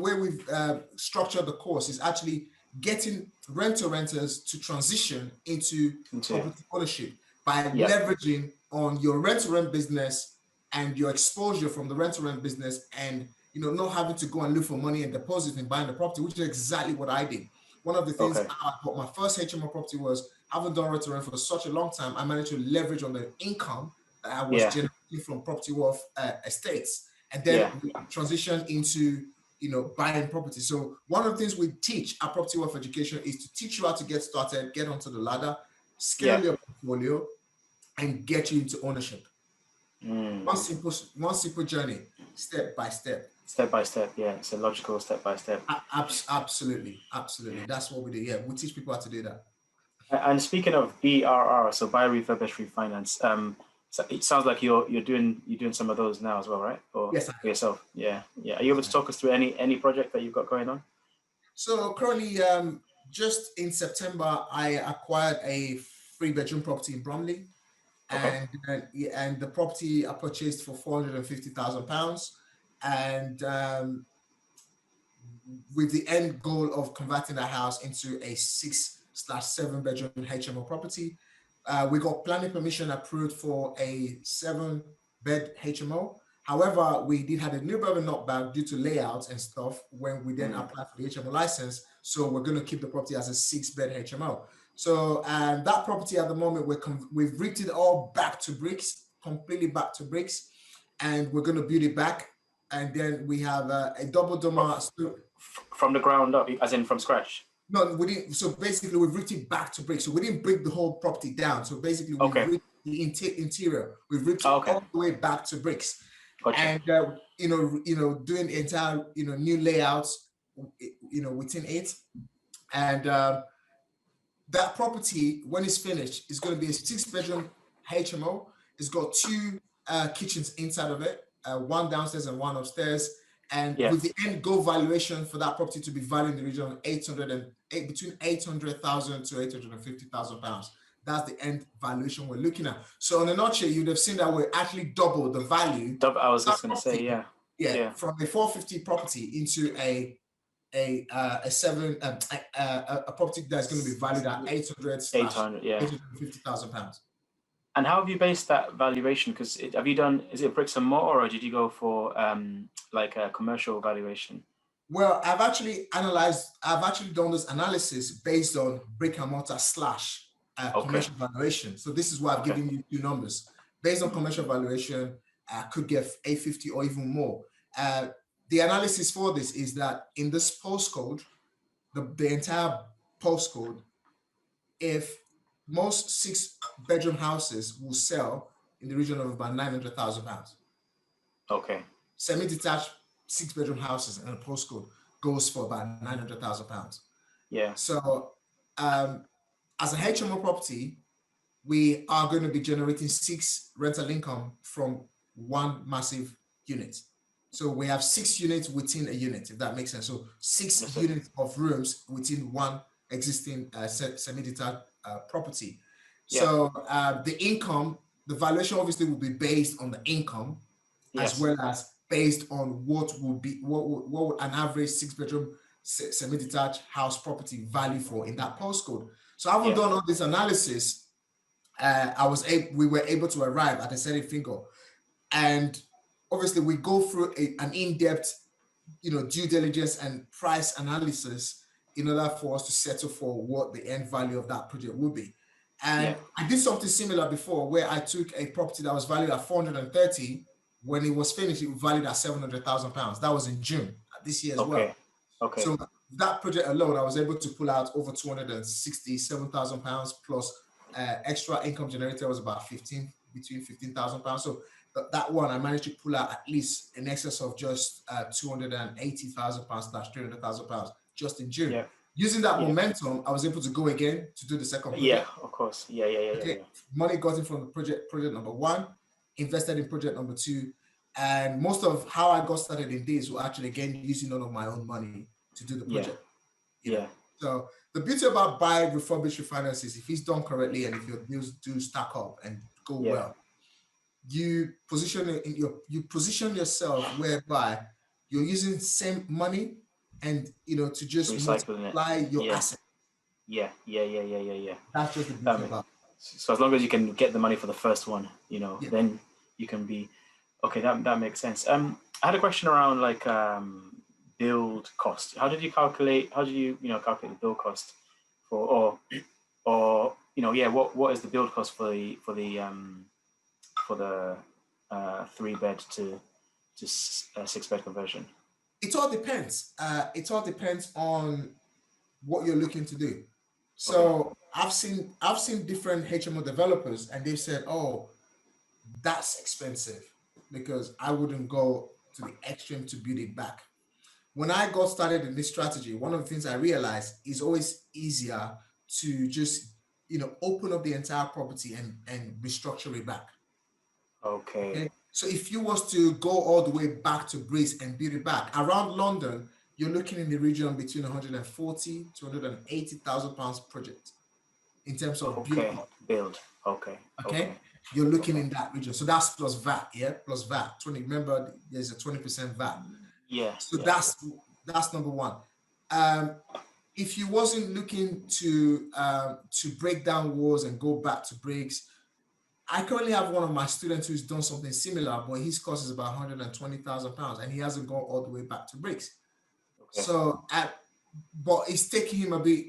[SPEAKER 1] way we've structured the course is actually getting renters to transition into property ownership by leveraging on your rent-to-rent business and your exposure from the rent-to-rent business, and not having to go and look for money and deposit and buying the property, which is exactly what I did. One of the things I bought my first HMO property was, having done rent-to-rent for such a long time, I managed to leverage on the income that I was generating from Property Wealth estates, and then we transition into buying property. So one of the things we teach at Property Wealth Education is to teach you how to get started, get onto the ladder, scale your portfolio, and get you into ownership. One simple journey, step by step.
[SPEAKER 2] Step by step, yeah. It's a logical step by step.
[SPEAKER 1] Absolutely. That's what we do. Yeah, we teach people how to do that.
[SPEAKER 2] And speaking of BRR, so buy, refurbish, refinance. So it sounds like you're doing some of those now as well, right? Or
[SPEAKER 1] yes,
[SPEAKER 2] for yourself. Yeah. Are you able to talk us through any project that you've got going on?
[SPEAKER 1] So currently, just in September, I acquired a 3-bedroom property in Bromley, and the property I purchased for £450,000, and with the end goal of converting the house into a 6/7-bedroom HMO property. We got planning permission approved for a 7-bed HMO. However, we did have a new building knockback due to layouts and stuff when we then applied for the HMO license. So we're going to keep the property as a 6-bed HMO. So that property at the moment, we've ripped it all back to bricks, completely back to bricks, and we're going to build it back. And then we have a double dormer.
[SPEAKER 2] From the ground up, as in from scratch?
[SPEAKER 1] No, we didn't. So basically, we've ripped it back to bricks. So we didn't break the whole property down. So basically, we've ripped the interior. We've ripped it all the way back to bricks. Gotcha. And doing the entire new layouts, within it. And that property, when it's finished, is going to be a 6-bedroom HMO. It's got 2 kitchens inside of it, one downstairs and one upstairs. And
[SPEAKER 2] Yeah.
[SPEAKER 1] with the end goal valuation for that property to be valued in the region of between 800,000 to 850,000 pounds. That's the end valuation we're looking at. So in a nutshell, you'd have seen that we actually double the value.
[SPEAKER 2] I was
[SPEAKER 1] of that
[SPEAKER 2] just gonna say,
[SPEAKER 1] property,
[SPEAKER 2] yeah.
[SPEAKER 1] from a 450 property into a property that's going to be valued at 800 slash
[SPEAKER 2] 800, yeah.
[SPEAKER 1] 850,000 pounds.
[SPEAKER 2] And how have you based that valuation? Because have you done, is it bricks and mortar, or did you go for like a commercial valuation?
[SPEAKER 1] Well, I've actually done this analysis based on brick and mortar slash commercial valuation. So this is why I've given you two numbers. Based on commercial valuation, could get 850 or even more. The analysis for this is that in this postcode, the entire postcode, if most 6-bedroom houses will sell in the region of about 900,000 pounds.
[SPEAKER 2] Okay.
[SPEAKER 1] Semi-detached 6-bedroom houses in a postcode goes for about 900,000 pounds.
[SPEAKER 2] Yeah.
[SPEAKER 1] So as a HMO property, we are going to be generating 6 rental income from one massive unit. So we have 6 units within a unit, if that makes sense. So 6 units of rooms within one existing semi-detached property. So the income, the valuation obviously will be based on the income, as well as based on what would an average 6-bedroom semi-detached house property value for in that postcode. So I haven't done all this analysis. We were able to arrive at a certain figure, and obviously we go through an in-depth, due diligence and price analysis in order for us to settle for what the end value of that project would be. And I did something similar before, where I took a property that was valued at 430. When it was finished, it was valued at 700,000 pounds. That was in June this year as well.
[SPEAKER 2] Okay.
[SPEAKER 1] So that project alone, I was able to pull out over 267,000 pounds plus extra income generated was about between 15,000 pounds. So that one, I managed to pull out at least in excess of just 280,000 pounds slash 300,000 pounds just in June.
[SPEAKER 2] Yeah.
[SPEAKER 1] Using that momentum, I was able to go again to do the second project.
[SPEAKER 2] Yeah, of course. Yeah.
[SPEAKER 1] Money got in from the project number 1, invested in project number 2, and most of how I got started in this was actually again using all of my own money to do the project. So the beauty about buy, refurbish, refinance is if it's done correctly and if your deals do stack up and go well, you position yourself whereby you're using the same money and to just multiply your asset.
[SPEAKER 2] Yeah.
[SPEAKER 1] That's just the beauty about it.
[SPEAKER 2] So as long as you can get the money for the first one, then you can be okay. That makes sense. I had a question around like build cost. How did you calculate? calculate the build cost for what is the build cost for the 3-bed to 6-bed conversion?
[SPEAKER 1] It all depends. It all depends on what you're looking to do. So I've seen different HMO developers, and they've said, "Oh, that's expensive," because I wouldn't go to the extreme to build it back. When I got started in this strategy, one of the things I realized is always easier to just open up the entire property and restructure it back. Okay. So if you was to go all the way back to bricks and build it back around London, you're looking in the region between 140 to 180,000 pounds project in terms of
[SPEAKER 2] build. Okay.
[SPEAKER 1] You're looking in that region. So that's plus VAT, plus VAT. Remember, there's a 20% VAT. So that's number one. If you wasn't looking to break down walls and go back to bricks, I currently have one of my students who's done something similar, but his cost is about 120,000 pounds, and he hasn't gone all the way back to bricks. So, but it's taking him a bit.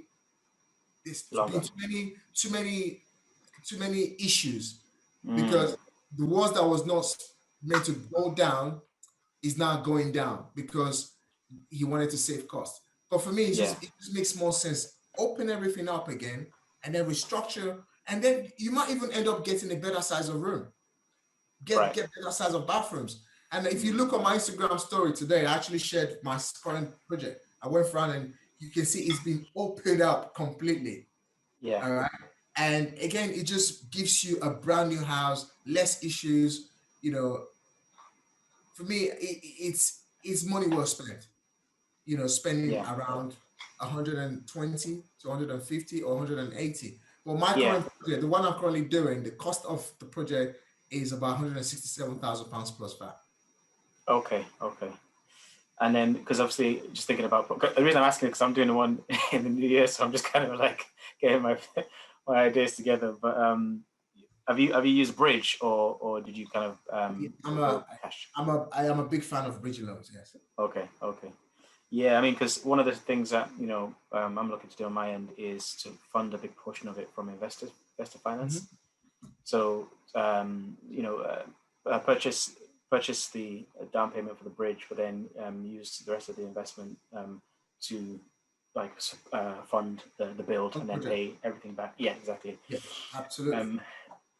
[SPEAKER 1] It's been too many issues because the walls that was not meant to go down is now going down because he wanted to save cost. But for me, it just makes more sense. Open everything up again and then restructure, and then you might even end up getting a better size of room, get better size of bathrooms. And if you look on my Instagram story today, I actually shared my current project. I went around and you can see it's been opened up completely. All right. And again, it just gives you a brand new house, less issues. For me, it's it's money well spent. You know, spending
[SPEAKER 2] Yeah.
[SPEAKER 1] around 120 to 150 or 180. But my
[SPEAKER 2] Yeah.
[SPEAKER 1] current project, the one I'm currently doing, the cost of the project is about £167,000 plus VAT.
[SPEAKER 2] Okay. Okay. And then, because obviously, just thinking about the reason I'm asking is because I'm doing the one in the new year, so I'm just kind of like getting my my ideas together. But have you used Bridge or did you kind of go cash?
[SPEAKER 1] I am a big fan of bridge loans. Yes.
[SPEAKER 2] Okay. Okay. Yeah, I mean, because one of the things that I'm looking to do on my end is to fund a big portion of it from investor finance.
[SPEAKER 1] Mm-hmm.
[SPEAKER 2] So purchase the down payment for the bridge, but then use the rest of the investment to like fund the build and then
[SPEAKER 1] Project.
[SPEAKER 2] pay everything back. Yeah, exactly.
[SPEAKER 1] Yeah, absolutely.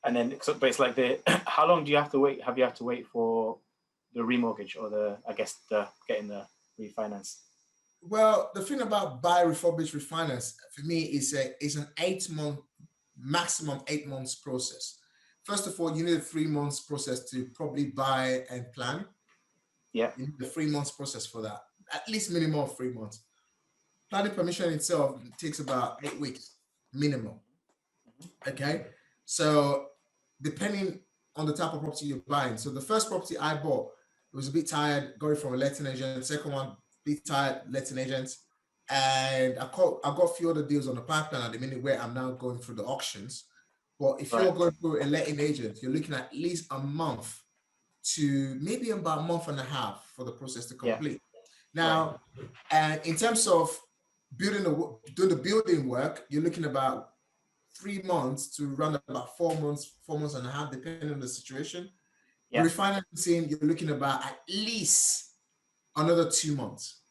[SPEAKER 2] And then, but it's like how long do you have to wait? Have you have to wait for the remortgage or the getting the refinance?
[SPEAKER 1] Well, the thing about buy, refurbish, refinance for me is an 8 month, maximum 8 months process. First of all, you need a 3 months process to probably buy and plan.
[SPEAKER 2] Yeah.
[SPEAKER 1] You need a 3 months process for that, at least minimum of 3 months. Planning permission itself takes about 8 weeks minimum. Okay, so depending on the type of property you're buying. So the first property I bought, it was a bit tired going from a letting agent. Second one, bit tired letting agent, and I got a few other deals on the pipeline at the minute where I'm now going through the auctions. But if
[SPEAKER 2] Right.
[SPEAKER 1] you're going through a letting agent, you're looking at least a month to maybe about a month and a half for the process to
[SPEAKER 2] Yeah.
[SPEAKER 1] complete.
[SPEAKER 2] Right.
[SPEAKER 1] Now, and in terms of doing the building work, you're looking about 3 months to run about 4 months, 4 months and a half, depending on the situation. The
[SPEAKER 2] Yeah.
[SPEAKER 1] refinancing, you're looking about at least another 2 months.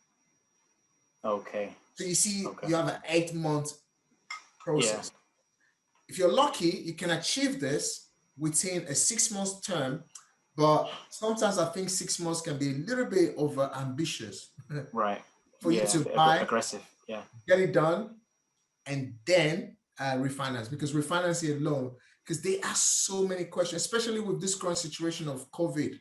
[SPEAKER 2] Okay.
[SPEAKER 1] So you see,
[SPEAKER 2] Okay.
[SPEAKER 1] you have an 8 month
[SPEAKER 2] Yeah.
[SPEAKER 1] process. If you're lucky, you can achieve this within a 6 months term, but sometimes I think 6 months can be a little bit over ambitious
[SPEAKER 2] Right.
[SPEAKER 1] for you
[SPEAKER 2] Yeah.
[SPEAKER 1] to
[SPEAKER 2] A bit
[SPEAKER 1] buy,
[SPEAKER 2] aggressive. Yeah.
[SPEAKER 1] get it done, and then refinance, because refinancing alone, because there are so many questions, especially with this current situation of COVID.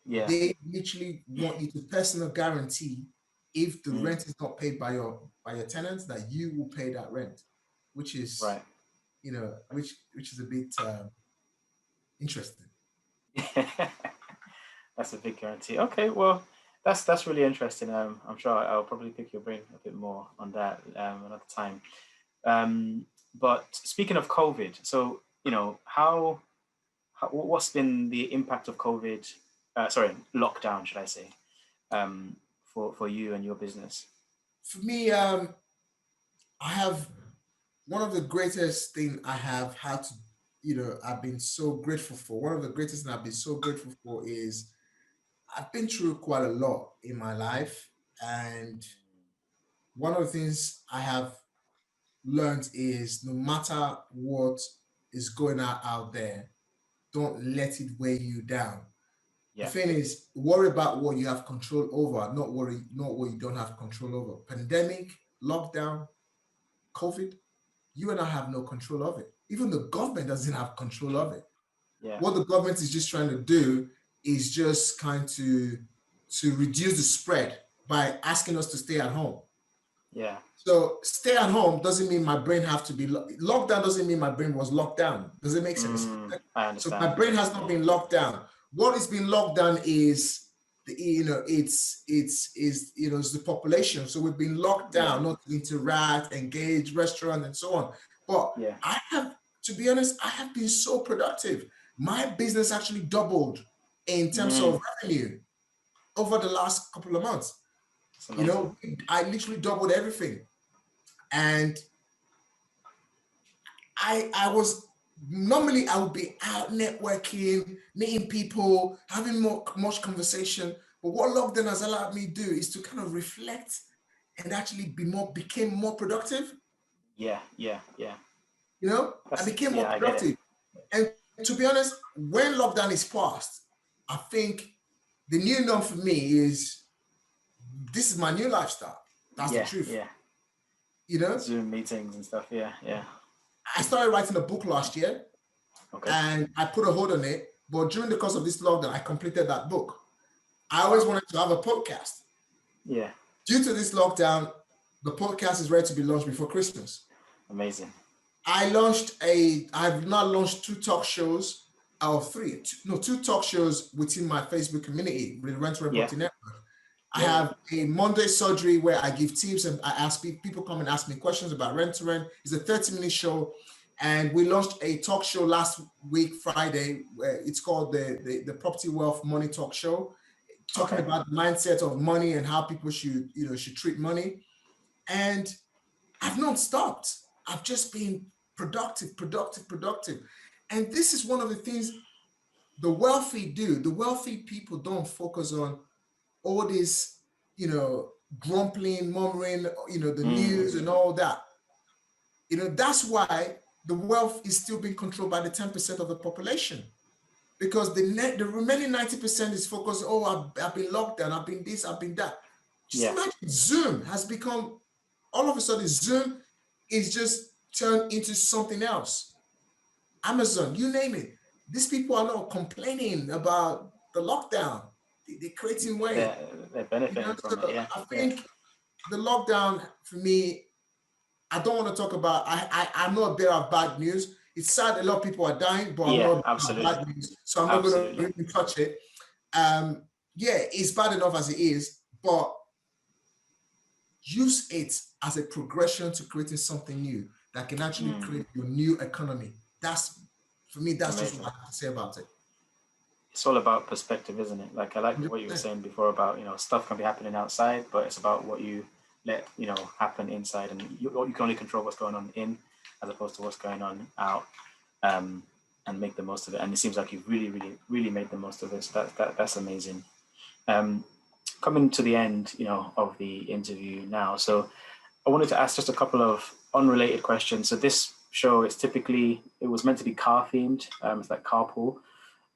[SPEAKER 2] Yeah.
[SPEAKER 1] They literally want you to personal guarantee if the
[SPEAKER 2] Mm.
[SPEAKER 1] rent is not paid by your tenants, that you will pay that rent, which is
[SPEAKER 2] Right.
[SPEAKER 1] which is a bit interesting.
[SPEAKER 2] That's a big guarantee. Okay. Well, that's really interesting. I'm sure I'll probably pick your brain a bit more on that another time. But speaking of COVID, so what's been the impact of COVID? Sorry, lockdown, should I say, for you and your business?
[SPEAKER 1] For me, I have one of the greatest thing I have had to, I've been so grateful for. One of the greatest thing I've been so grateful for is I've been through quite a lot in my life, and one of the things I have learned is no matter what is going on out there, don't let it weigh you down. The
[SPEAKER 2] Yeah.
[SPEAKER 1] thing is, worry about what you have control over, not what you don't have control over. Pandemic, lockdown, COVID, you and I have no control of it. Even the government doesn't have control of it.
[SPEAKER 2] Yeah.
[SPEAKER 1] What the government is just trying to do is just kind to reduce the spread by asking us to stay at home.
[SPEAKER 2] Yeah.
[SPEAKER 1] So stay at home doesn't mean my brain have to be locked down. Doesn't mean my brain was locked down. Does it make sense?
[SPEAKER 2] I
[SPEAKER 1] So
[SPEAKER 2] understand.
[SPEAKER 1] my brain has not been locked down. What is being locked down is it's the population. So we've been locked down, not to interact, engage, restaurant, and so on. But
[SPEAKER 2] Yeah.
[SPEAKER 1] I have, to be honest, I have been so productive. My business actually doubled in terms of revenue over the last couple of months.
[SPEAKER 2] It's amazing.
[SPEAKER 1] I literally doubled everything. And I was normally I would be out networking, meeting people, having much conversation. But what lockdown has allowed me to do is to kind of reflect and actually became more productive.
[SPEAKER 2] Yeah. Yeah. Yeah.
[SPEAKER 1] I became more
[SPEAKER 2] I get it.
[SPEAKER 1] productive. And to be honest, when lockdown is passed, I think the new norm for me is this is my new lifestyle. That's the
[SPEAKER 2] Yeah.
[SPEAKER 1] truth.
[SPEAKER 2] Yeah. Zoom meetings and stuff. Yeah. Yeah.
[SPEAKER 1] I started writing a book last year.
[SPEAKER 2] Okay.
[SPEAKER 1] And I put a hold on it. But during the course of this lockdown, I completed that book. I always wanted to have a podcast.
[SPEAKER 2] Yeah.
[SPEAKER 1] Due to this lockdown, the podcast is ready to be launched before Christmas.
[SPEAKER 2] Amazing.
[SPEAKER 1] I've now launched two talk shows, or two talk shows within my Facebook community with the Rent to Rent
[SPEAKER 2] Yeah.
[SPEAKER 1] Property Network. I
[SPEAKER 2] Yeah.
[SPEAKER 1] have a Monday surgery where I give tips and I ask people come and ask me questions about rent to rent. It's a 30-minute show. And we launched a talk show last week, Friday, where it's called the Property Wealth Money Talk Show, talking
[SPEAKER 2] Okay.
[SPEAKER 1] about the mindset of money and how people should treat money. And I've not stopped. I've just been productive, productive, productive. And this is one of the things the wealthy do. The wealthy people don't focus on all this, grumbling, murmuring, the news and all that. That's why the wealth is still being controlled by the 10% of the population. Because the remaining 90% is focused, oh, I've been locked down, I've been this, I've been that. Just imagine Zoom has become, all of a sudden, Zoom is just turned into something else. Amazon, you name it. These people are not complaining about the lockdown. They're creating ways.
[SPEAKER 2] They're benefiting from it. Yeah.
[SPEAKER 1] I think the lockdown for me, I don't want to talk about. I'm not there of bad news. It's sad a lot of people are dying, but I'm not
[SPEAKER 2] absolutely.
[SPEAKER 1] bad news, so I'm not going to really touch it. It's bad enough as it is, but use it as a progression to creating something new that can actually create your new economy. For me, that's amazing. Just what I have to say about it.
[SPEAKER 2] It's all about perspective, isn't it? Like I like what you were saying before about, stuff can be happening outside, but it's about what you let, happen inside, and you can only control what's going on in as opposed to what's going on out, and make the most of it. And it seems like you've really, really, really made the most of it. So that's amazing. Coming to the end, of the interview now. So I wanted to ask just a couple of unrelated questions. So this show, it was meant to be car themed. It's like carpool.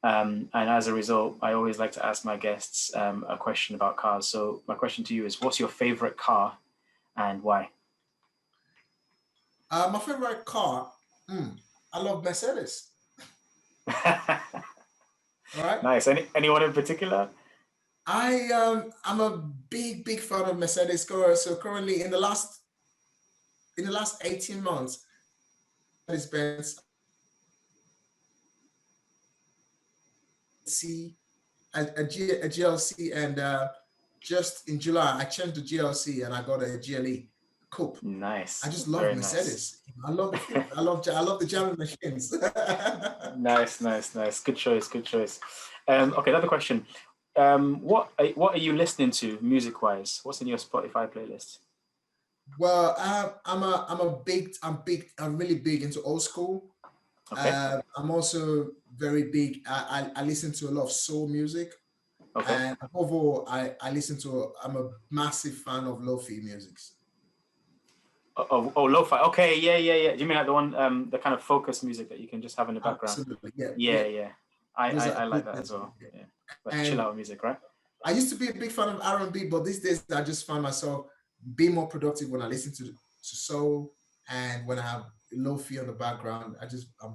[SPEAKER 2] And as a result, I always like to ask my guests a question about cars. So my question to you is, what's your favorite car and why?
[SPEAKER 1] My favorite car, I love Mercedes. All right.
[SPEAKER 2] Nice. Anyone in particular?
[SPEAKER 1] I'm a big fan of Mercedes cars. So currently in the last 18 months, Mercedes-Benz a GLC, and just in July I changed the GLC and I got a GLE coupe.
[SPEAKER 2] Nice.
[SPEAKER 1] I just love Very Mercedes. Nice. I love the feel. I love the German machines.
[SPEAKER 2] Nice. Good choice. Okay, another question. What are you listening to music wise? What's in your Spotify playlist?
[SPEAKER 1] Well, I'm really big into old school. Okay. I'm also very big. I listen to a lot of soul music. Okay. And above all, I'm a massive fan of lo-fi music.
[SPEAKER 2] Oh, lo-fi. Okay, yeah. Do you mean like the one, the kind of focus music that you can just have in the background?
[SPEAKER 1] Absolutely,
[SPEAKER 2] yeah. I like that as well. Yeah, like chill out music, right?
[SPEAKER 1] I used to be a big fan of R&B, but these days I just find myself being more productive when I listen to soul, and when I have lo-fi on the background. I'm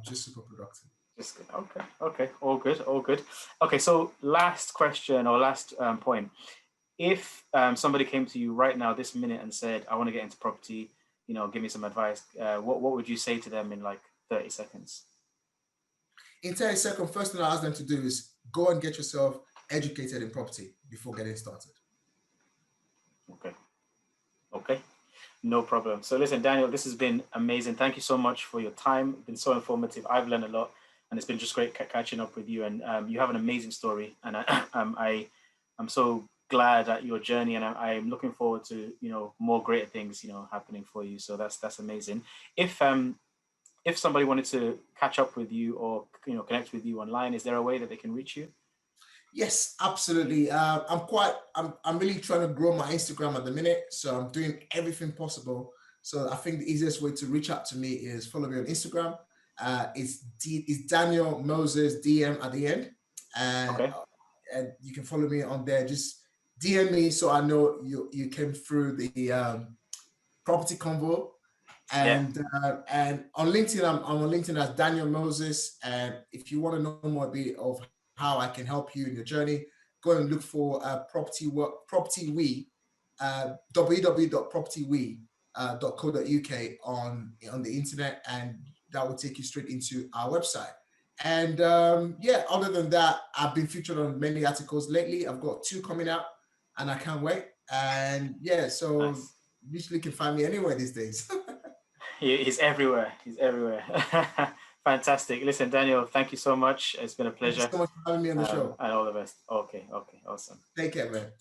[SPEAKER 1] just super productive.
[SPEAKER 2] Just good. Okay. All good. Okay, so last question or last point. If somebody came to you right now, this minute, and said, I want to get into property, give me some advice, what would you say to them in like 30 seconds?
[SPEAKER 1] In 30 seconds, first thing I ask them to do is go and get yourself educated in property before getting started.
[SPEAKER 2] Okay. No problem. So listen, Daniel, this has been amazing. Thank you so much for your time. It's been so informative. I've learned a lot, and it's been just great catching up with you. And you have an amazing story, and I'm so glad at your journey, and I'm looking forward to more greater things happening for you. So that's amazing. If somebody wanted to catch up with you or connect with you online, is there a way that they can reach you?
[SPEAKER 1] Yes, absolutely. I'm really trying to grow my Instagram at the minute, so I'm doing everything possible. So I think the easiest way to reach out to me is follow me on Instagram. It's Daniel Moses DM at the end, and you can follow me on there. Just DM me so I know you came through the Property Convo. And on LinkedIn, I'm on LinkedIn as Daniel Moses. And if you want to know more of how I can help you in your journey, go and look for PropertyWe, www.propertywe.co.uk on the internet, and that will take you straight into our website. And yeah, other than that, I've been featured on many articles lately. I've got 2 coming out, and I can't wait. And yeah, so
[SPEAKER 2] Nice.
[SPEAKER 1] usually can find me anywhere these days.
[SPEAKER 2] He's everywhere. He's everywhere. Fantastic. Listen, Daniel, thank you so much. It's been a
[SPEAKER 1] Thank you
[SPEAKER 2] pleasure.
[SPEAKER 1] so much for having me on the show.
[SPEAKER 2] And all the best. Okay. Awesome.
[SPEAKER 1] Take care, man.